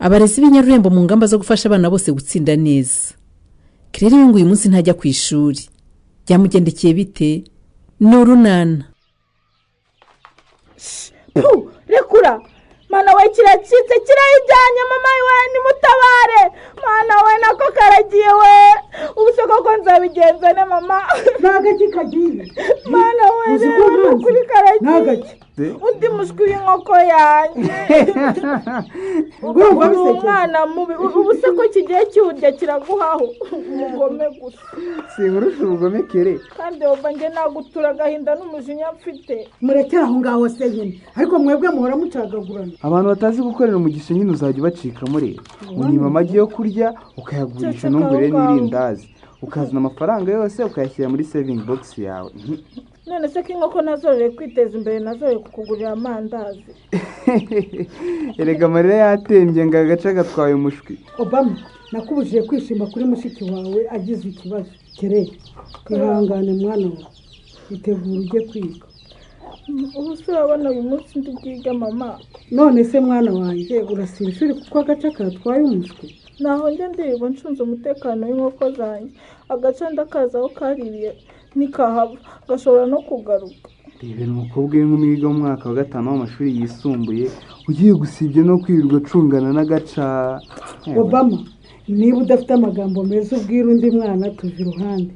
abarezi b'inyarurembo mu ngamba zo gufasha abana bose gutsinda neza. Kirere ngo uyu munsi ntajya ku ishuri. Byamugendekeye bite? N'urunana. Rekura mana we kiracitse kirayijyanye mama we nimutabare mana we nako karagiye we ubusoko ko nzabigenza ne mama nagaki kagiye mana we kuri karagiye undi mushwi w'inkoko yanjye urumva umwana mubi ubusoko kigiye cyurya kiraguhaho umugome gusa sinkurusha ubugome kere kandi oba nge nagutura agahinda n'umujinya mfite murekera aho ngaho se nyine ariko mwebwe muhora mucagagurana abantu batazi gukorera umugisha nyine uzajya ubacikamo rero unyima amagi yo kurya ukayagurisha n'ungure n'irindazi ukazana amafaranga yose ukayashyira muri saving box yawe. None se k'inkoko nazoreye kwiteza imbere nazoreye kukugurira amandazi. Erega amarira yatembye ngo agace gatwaye umushwi. Obama nakubujije kwishima kuri mushiki wawe agize ikibazo. Kere kwihangane mwana we itegura ujye kwiga. Ubuse urabona uyu munsi ndi bwiga mama. None se mwana wanjye urasira ishuri kuko agace katwaye umushwi. Naho njye ndirirwa ncunze umutekano w'inkoko zanjye. Agace ndakazaho kaririye nikahava gashobora no kugaruka. Ibintu umukobwa w'inkumi wiga mu mwaka wa 5 w'amashuri yisumbuye ugiye gusibye no kwirirwa cungana n'agaca. Obama niba udafite amagambo meza ubwira undi mwana tuve iruhande.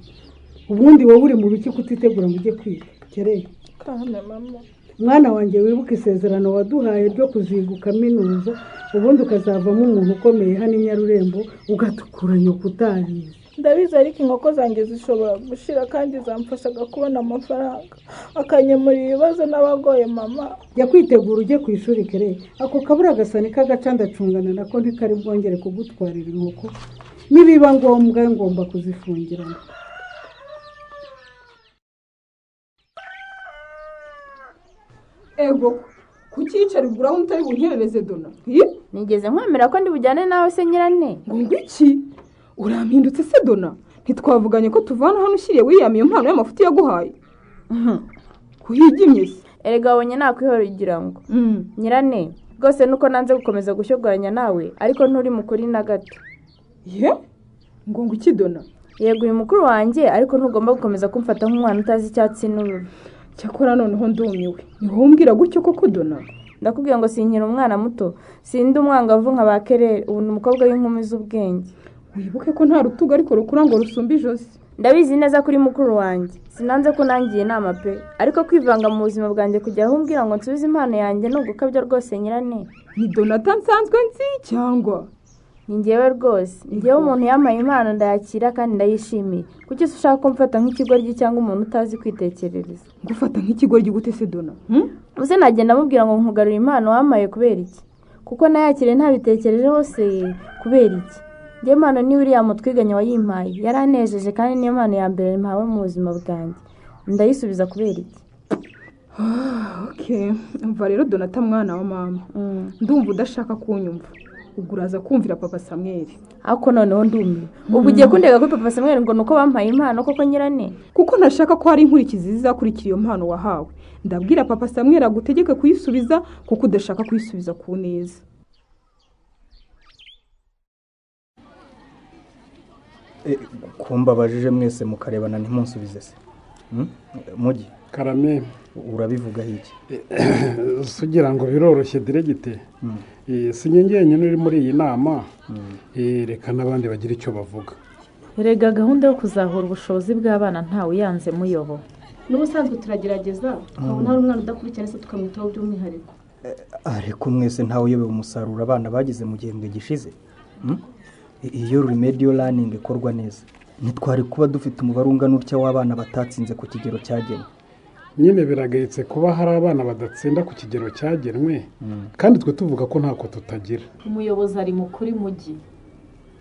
Ubundi wowe uri mu biki kutitegura ngo ujye kwiga. Kereye kahame mama mwana wanjye wibuka isezerano waduhaye ryo kuziga kaminuza ubundi ukazavamo umuntu ukomeye hano i Nyarurembo ugatukuranya kutarize. Ndabizi ariko inkoko zanjye zishobora gushira kandi zamfashaga kubona amafaranga akanyemura ibibazo n'abagoye mama. Yakwitegura ujye ku ishuri kere ako kabura gasani k'agacanda cungana nako ntikari bwongere kugutwarira inkoko nibiba ngombwa ngomba kuzifungirana. Ego kukicara igura utari bunkerereze dona. Nigeze nkwemera ko ndi bujyane nawe se nyirane. Ngo iki? Urampindutse se dona? Ntitwavuganye ko tuvana hano ushyiriye wiyamiye impano y'amafuti yaguhaye. Kuhigimye se. Erega wonye nakwihora igira ngo. Nyirane rwose nuko nanze gukomeza gushyogoranya nawe ariko nturi mukuri na gato. Ye? Ngo iki dona? Yego uyu mukuru wanjye ariko ntugomba gukomeza kumfata nk'umwana utazi icyatsi n'urubi. Cyakora noneho ndumiwe. Niho umbwira gutyo koko dona? Ndakubwiye ngo sinkira umwana muto sindi umwangavu nka bakerere ubu umukobwa w'inkumi z'ubwenge. Wibuke ko nta rutuga ariko rukura ngo rusumbe ijosi. Ndabizi neza kuri mukuru wanjye sinanze ko nangiye inama pe ariko kwivanga mu buzima bwanjye kujya aho umbwira ngo nsubize impano yanjye no gukabya rwose nyirane. Ni Donata nsanzwe nzi cyangwa ni njyewe rwose njyewe umuntu yamaye impano ndayakira kandi ndayishimiye kuki ushaka kumfata nk'ikigoryi cyangwa umuntu utazi kwitekerereza. Gufata nk'ikigoryi gute se dona? Uze nagenda mubwira ngo nkugarura impano wamaye kubera iki kuko nayakire ntabitekereje hose kubera iki. Njye impano ni uriya mutwiganye wayimpaye yaranejeje kandi niyo mpano ya mbere mpawe mu buzima bwanjye ndayisubiza kubera iki. Okay umva rero Donata mwana wa mama ndumva udashaka kunyumva uguraza kumvira papa Samuel. Ako noneho ndumiye ubwo ugiye kundega kuri papa Samuel ngo nuko bampaye impano koko nyirane kuko ntashaka ko hari inkurikizi zizakurikira iyo mpano wahawe. Ndabwira papa Samuel agutegeke kuyisubiza kuko udashaka kuyisubiza ku neza. Kumba bajije mwese mukarebana ntimunsubize se. Mugi Karame urabivuga hiki? Sugira ngo biroroshye diregite. Sinyengenye uri muri iyi nama. Reka nabandi bagira icyo bavuga. Erega gahunda yo kuzahura ubushobozi bw'abana ntawe yanze muyobo. N'ubusanzwe turagerageza tukabona hari umwana udakurikirana se tukamwitaho by'umwihariko. Ariko mwese ntawe uyobewe umusaruro abana bagize mu gihembwe gishize. Iyo remedial learning ikorwa neza ntitwari kuba dufite umubare ungana utya w'abana batatsinze ku kigero cyagenwe. Nyine biragayitse kuba hari abana badatsinda ku kigero cyagenwe kandi twe tuvuga ko ntako tutagira. Umuyobozi ari mukuri mugi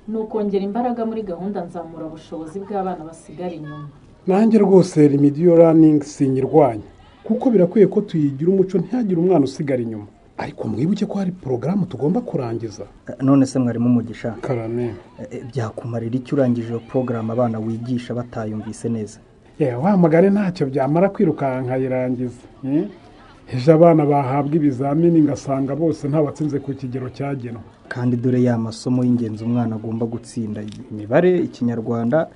nukongera imbaraga muri gahunda nzamura ubushobozi bw'abana basigara inyuma. Nanjye rwose remedial learning sinyirwanya kuko birakwiye ko tuyigira umuco ntihagire umwana usigara inyuma. Ariko mwibuke ko hari porogaramu tugomba kurangiza. None se mwarimu Mugisha Karame byakumarira icyo urangije iyo porogaramu abana wigisha batayumvise neza? Wa magare ntacyo byamara kwirukanka yirangiza. ejo abana bahabwa ibizamini ngasanga bose ntabatsinze ku kigero cyagenwe. kandi dore ya masomo y'ingenzi umwana agomba gutsinda, imibare, ikinyarwanda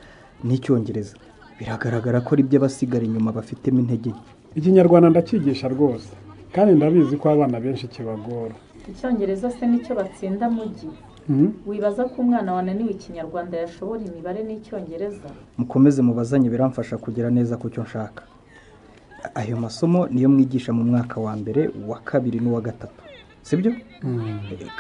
n'icyongereza, biragaragara ko ari byo abasigara inyuma bafitemo intege nke. Ikinyarwanda ndakigisha rwose kandi ndabizi ko abana benshi kibagora. Icyongereza se nicyo batsinda mugi? Wibaza ko umwana wananiwe ikinyarwanda yashobora imibare n'icyongereza? Mukomeze mubazanye, biramfasha kugera neza ku cyo nshaka. Ayo masomo niyo mwigisha mu mwaka wa mbere, wa kabiri n'uwa gatatu, sibyo?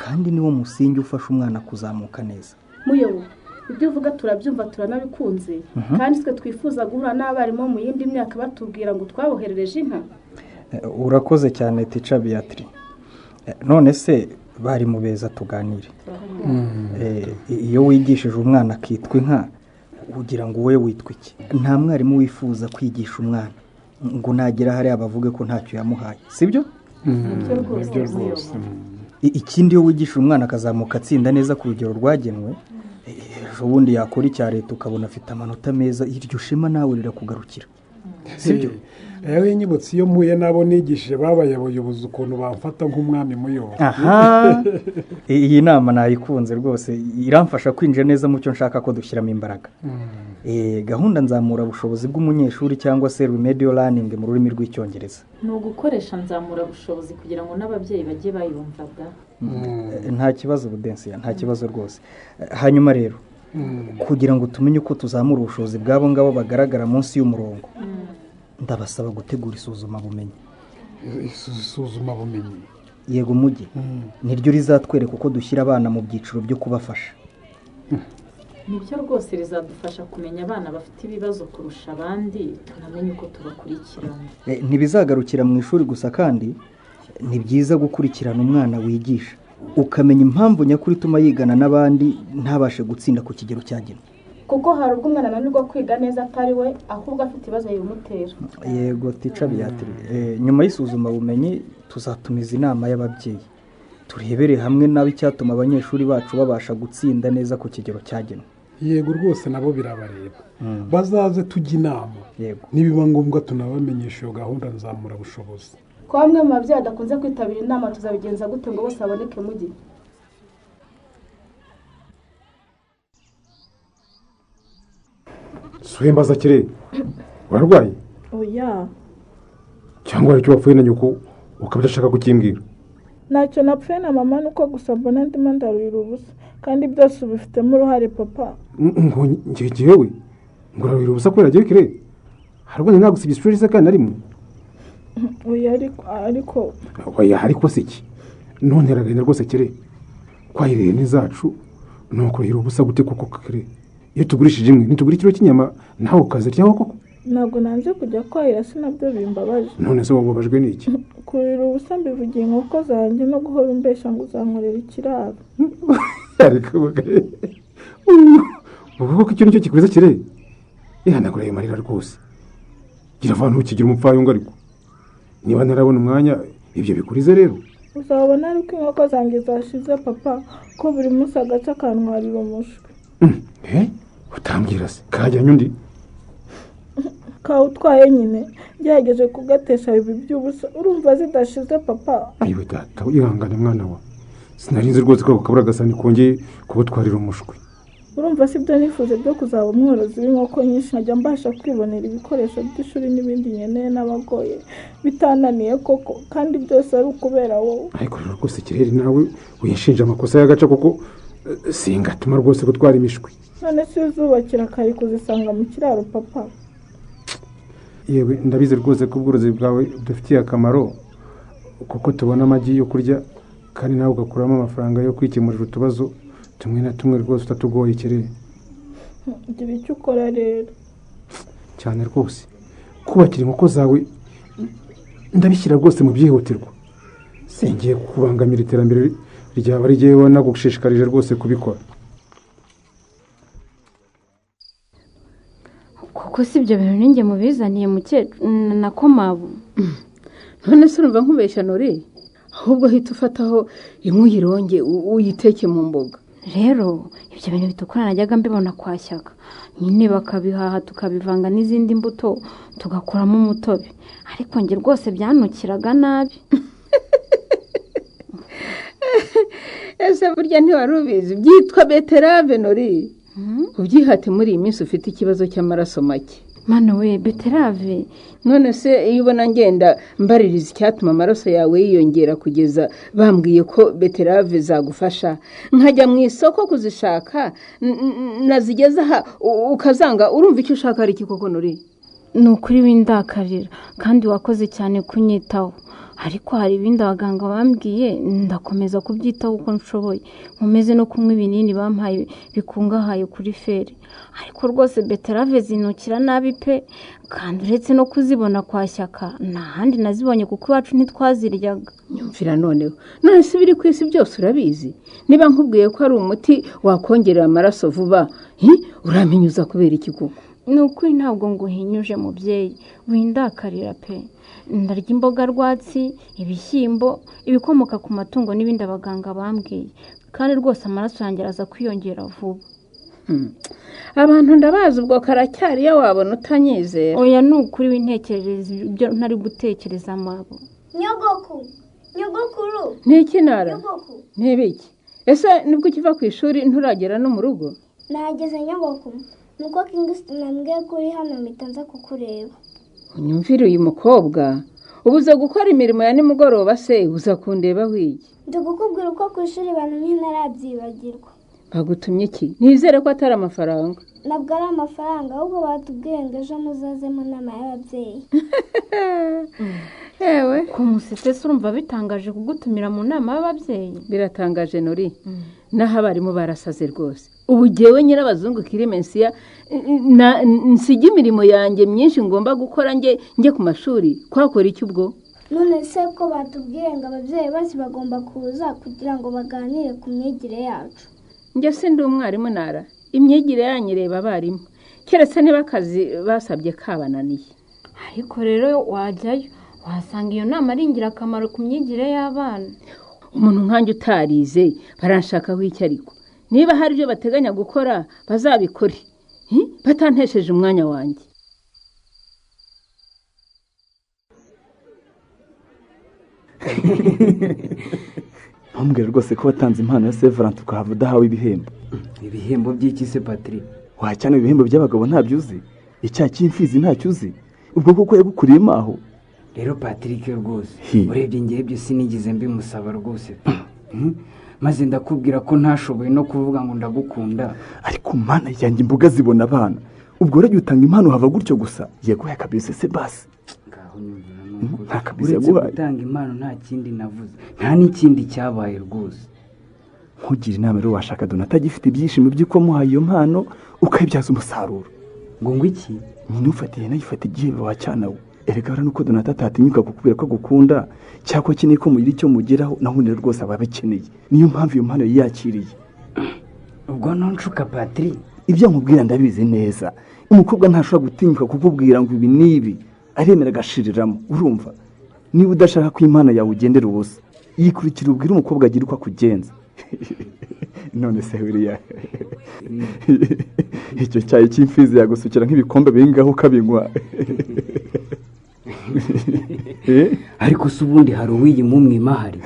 Kandi niwo musingi ufasha umwana kuzamuka neza. Muyobo, ibyo uvuga turabyumva turanabikunze, kandi twe twifuza guhura n'abarimu mu yindi myaka batubwira ngo twaboherereje inka. Urakoze cyane Teacher Beatrice. None se bari mu beza tuganire. Iyo wigishije umwana akitwa inka, ugira ngo wowe witwa iki? Nta mwarimu wifuza kwigisha umwana ngo nagera hariya bavuge ko ntacyo yamuhaye, sibyo? Nibyo rwose. Ikindi iyo wigisha umwana akazamuka atsinda neza ku rugero rwagenwe, ejo bundi yakora icya leta ukabona afite amanota meza, iryo shema nawe rirakugarukira, sibyo? Yewe nyibutse iyo mpuye nabo nigishije babaye abayobozi ukuntu bamfata nk'umwami Muyobo. Aha, iyi nama nayikunze rwose, iramfasha kwinjira neza mu cyo nshaka ko dushyiramo imbaraga. Gahunda nzamura ubushobozi bw'umunyeshuri cyangwa se remedial learning mu rurimi rw'icyongereza. Ni ugukoresha nzamura ubushobozi kugira ngo n'ababyeyi bajye bayumvaga. Nta kibazo Budensiya, nta kibazo rwose. Hanyuma rero kugira ngo tumenye uko tuzamura ubushobozi bw'abo ngabo bagaragara munsi y'umurongo, ndabasaba gutegura isuzumabumenyi. Isuzumabumenyi? Yego mugi, niryo rizatwereka uko dushyira abana mu byiciro byo kubafasha. Nibyo rwose rizadufasha kumenya abana bafite ibibazo kurusha abandi, tunamenye uko tubakurikirana. Ntibizagarukira mu ishuri gusa, kandi ni byiza gukurikirana umwana wigisha, ukamenya impamvu nyakuri ituma yigana n'abandi ntabashe gutsinda ku kigero cyagenwe. Kuko hari ubwo umwana ananirwa kwiga neza atari we, ahubwo afite ibibazo bimutera. Yego Teacher Beatrice. Nyuma y'isuzumabumenyi tuzatumiza inama y'ababyeyi, turebere hamwe n'icyatuma abanyeshuri bacu babasha gutsinda neza ku kigero cyagenwe. Yego rwose nabo birabareba. Bazaze tujya inama. Yego. Nibiba ngombwa tunabamenyesha iyo gahunda nzamura bushobozi. Ko bamwe mu babyeyi badakunze kwitabira inama, tuzabigenza gute ngo bose baboneke mu gihe? Swembaza kire, wararwaye? Oya. Cyangwa icyo wapfuye na nyoko ukabidashaka kukimbwira? Ntacyo napfuye na mama, nuko gusa mbona ndimo ndarurira ubusa, kandi byose ubifitemo uruhare papa. Ngo ngewe ngurarurira ubusa kubera agiye kire, harwanya nagusibye ishuri se kandi narimwe? Oya ariko oya ariko se iki? None ragenda rwose kire, kwahiriye n'izacu nuko rira ubusa gute koko kire? Iyo tugurishije imwe nitugura ikiro cy'inyama naho ukaziryaho koko? Ntabwo nanze kujya kwahira, sinabyo bimbabaje. None se wababajwe n'iki? Kurira ubusa mbivugiye inkoko zanjye no guhora umbeshya ngo uzankorera ikiraro. Ariko ubu ko icyo nicyo kikuriza kire, ihanagura ayo marira rwose. Gira vantu ukigira umupfayongo, ariko niba narabona umwanya ibyo bikurize rero. Uzabona ariko inkoko zanjye zashize papa, ko buri munsi agace akantwarira umushwi. Utambwira se kajyanye undi? Kawutwaye nyine, ngerageje kugatesha ibi by'ubusa, urumva zidashize papa. Ayiwe data, ihangane mwana wa, sinarinze rwose ko kabura gasani kongeye kubutwarira umushwi. Urumva si byo nifuze byo kuzaba umworozi w'inkoko nyinshi, nkajya mbasha kwibonera ibikoresho by'ishuri n'ibindi nkeneye n'abagoye bitananiye koko, kandi byose ari ukubera wowe. Ariko rero rwose kirere nawe uyashinja amakosa y'agaca kuko singatuma rwose gutwara imishwi. None si uzubakira kari kuzisanga mu kiraro papa? Yewe ndabizi rwose ko ubworozi bwawe budafitiye akamaro, kuko tubona amagi yo kurya kandi nawe ugakuramo amafaranga yo kwikemurira utubazo tumwe na tumwe rwose utatugoye kirere. Gira icyo ukora rero. Cyane rwose kubakira inkoko zawe ndabishyira rwose mu byihutirwa, singiye kubangamira iterambere ryaba rigiye nagushishikarije rwose kubikora. Kuko si ibyo bintu ninjye mubizaniye na komabu. None se urumva nkubeshya Nore, ahubwo hita ufataho inkwi yironge uyiteke mu mboga. rero ibyo bintu bitukura najyaga mbibona kwa Shyaka nyine bakabihaha tukabivanga n'izindi mbuto tugakuramo umutobe ariko njye rwose byanukiraga nabi. ese burya ntiwari ubizi byitwa beterave Nori ubyihate muri iyi minsi ufite ikibazo cy'amaraso make. Mana we beterave none se iyo ubona ngenda mbaririza icyatuma amaraso yawe yiyongera kugeza bambwiye ko beterave zagufasha nkajya mu isoko kuzishaka nazigeza aha ukazanga urumva icyo ushaka ari iki koko Nori? ni ukuri windakarira kandi wakoze cyane kunyitaho ariko hari ibindi abaganga bambwiye ndakomeza kubyitaho uko nshoboye nkomeze no kunywa ibinini bampaye bikungahaye kuri feri ariko rwose beterave zinukira nabi pe kandi uretse no kuzibona kwa Shyaka nta handi nazibonye kuko iwacu ntitwaziryaga. nyumvira none se biri ku isi byose urabizi niba nkubwiye ko ari umuti wakongerera amaraso vuba uramenyuza kubera iki koko? ni ukuri ntabwo nguhinyuje mubyeyi windakarira pe ndarya imboga rwatsi ibishyimbo ibikomoka ku matungo n'ibindi abaganga bambwiye kandi rwose amaraso yanjye araza kwiyongera vuba. abantu ndabazi ubwo karacyari iyo wabona utanyizera. oya ni ukuri wintekerereza ibyo ntari gutekereza mabo. nyogokuru ni iki nara ntibiki ese nibwo ukiva ku ishuri nturagera no mu rugo? nageze nyogokuru nuko Kingston nambwiye ko uri hano mpita nza kukureba. unyumvire uyu mukobwa ubuze gukora imirimo ya nimugoroba se uza kundeba wiki? ndi kukubwira uko ku ishuri abantu ntarabyibagirwa. bagutumye iki? nizere ko atari amafaranga. ntabwo ari amafaranga ahubwo batubwiye ngo ejo muzaze mu nama y'ababyeyi. yewe ko musetse se urumva bitangaje kugutumira mu nama y'ababyeyi? biratangaje Nori naho abarimu barasaze rwose ubu jyewe nyirabazungu Kirimensiya nsige imirimo yanjye myinshi ngomba gukora njye ku mashuri kwakora iki ubwo? none se ko batubwiye ngo ababyeyi bose bagomba kuza kugira ngo baganire ku myigire yacu? njye si ndi umwarimu nara imyigire yanyu ireba abarimu keretse niba akazi basabye kabananiye. ariko rero wajyayo wasanga iyo nama ari ingirakamaro ku myigire y'abana. umuntu nkanjye utarize baranshakaho iki ariko niba hari ibyo bateganya gukora bazabikore batantesheje umwanya wanjye. ntumbwire rwose ko watanze impano ya Severance ukahava udahawe ibihembo. ibihembo by'iki se Patrick? wacana ibihembo by'abagabo ntabyo uzi, icyaha cy'imfizi ntacyo uzi, ubwo kuko yagukuriyemo aho. rero Patrick rwose urebye ngiye byo sinigeze mbimusaba rwose maze ndakubwira ko ntashoboye no kuvuga ngo ndagukunda. ariko mana yanjye imbuga zibona abana ubwo rero utanga impano hava gutyo gusa yaguhaye kabisa se basi. nta kabisa yaguhaye. gutanga impano nta kindi navuze nta n'ikindi cyabaye rwose. nkugira inama rero washaka Donata agifite ibyishimo by'uko muhaye iyo mpano ukayibyaza umusaruro. ngo iki? nyine ufatiye nayifata igihembo wacyana we. erega bara nuko Donata atatinyuka kukubwira ko agukunda cyangwa akeneye ko mugira icyo mugeraho naho undi rwose aba abikeneye. niyo mpamvu iyo mpano yiyakiriye. ubwo ntunshuka Patrick? ibyo nkubwira ndabizi neza. umukobwa ntashobora gutinyuka kukubwira ngo ibi n'ibi aremera agashiriramo. urumva niba udashaka ko impano yawe ugendera ubusa yikurikira ubwira umukobwa agira uko akugenza. none se buriya icyo cyayi cy'imfizi yagusukira nk'ibikombe bingaho ukabinywa. ariko se ubundi hari uwiyima umwimahari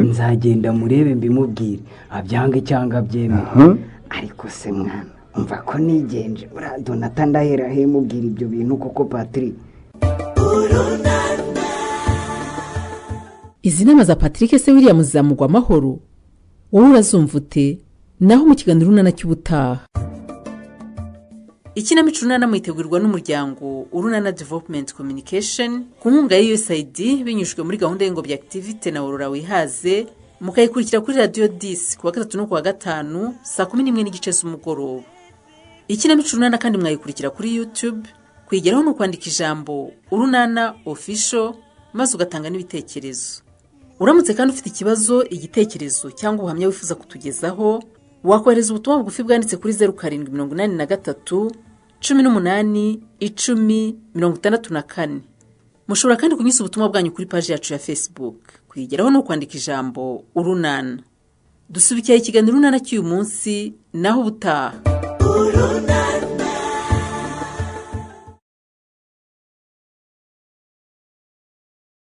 nzagenda murebe mbimubwire abyange cyangwa abyemere. ariko se mwana umva ko nigenje buriya Donata ndahera he mubwira ibyo bintu koko Patrick? izi nama za Patrick se William zizamugwa amahoro wowe urazumva ute? naho mu kiganiro urunana cy'ubutaha. ikinamico urunana mwitegurirwa n'umuryango Urunana Development Communication ku nkunga ya USAID binyujijwe muri gahunda y'ingobyi activity na Aurora Wihaze mukayikurikira kuri Radio 10 kuwa gatatu no kuwa gatanu saa 11:30 z'umugoroba. ikinamico urunana kandi mwayikurikira kuri YouTube kwigeraho no kwandika ijambo Urunana Official maze ugatanga n'ibitekerezo. uramutse kandi ufite ikibazo igitekerezo cyangwa ubuhamya wifuza kutugezaho wakohereza ubutumwa bugufi bwanditse kuri 0783 18 10 64. mushobora kandi kunyuza ubutumwa bwanyu kuri page yacu ya Facebook kwigeraho no kwandika ijambo Urunana. dusubikira ikiganiro urunana cy'uyu munsi naho ubutaha.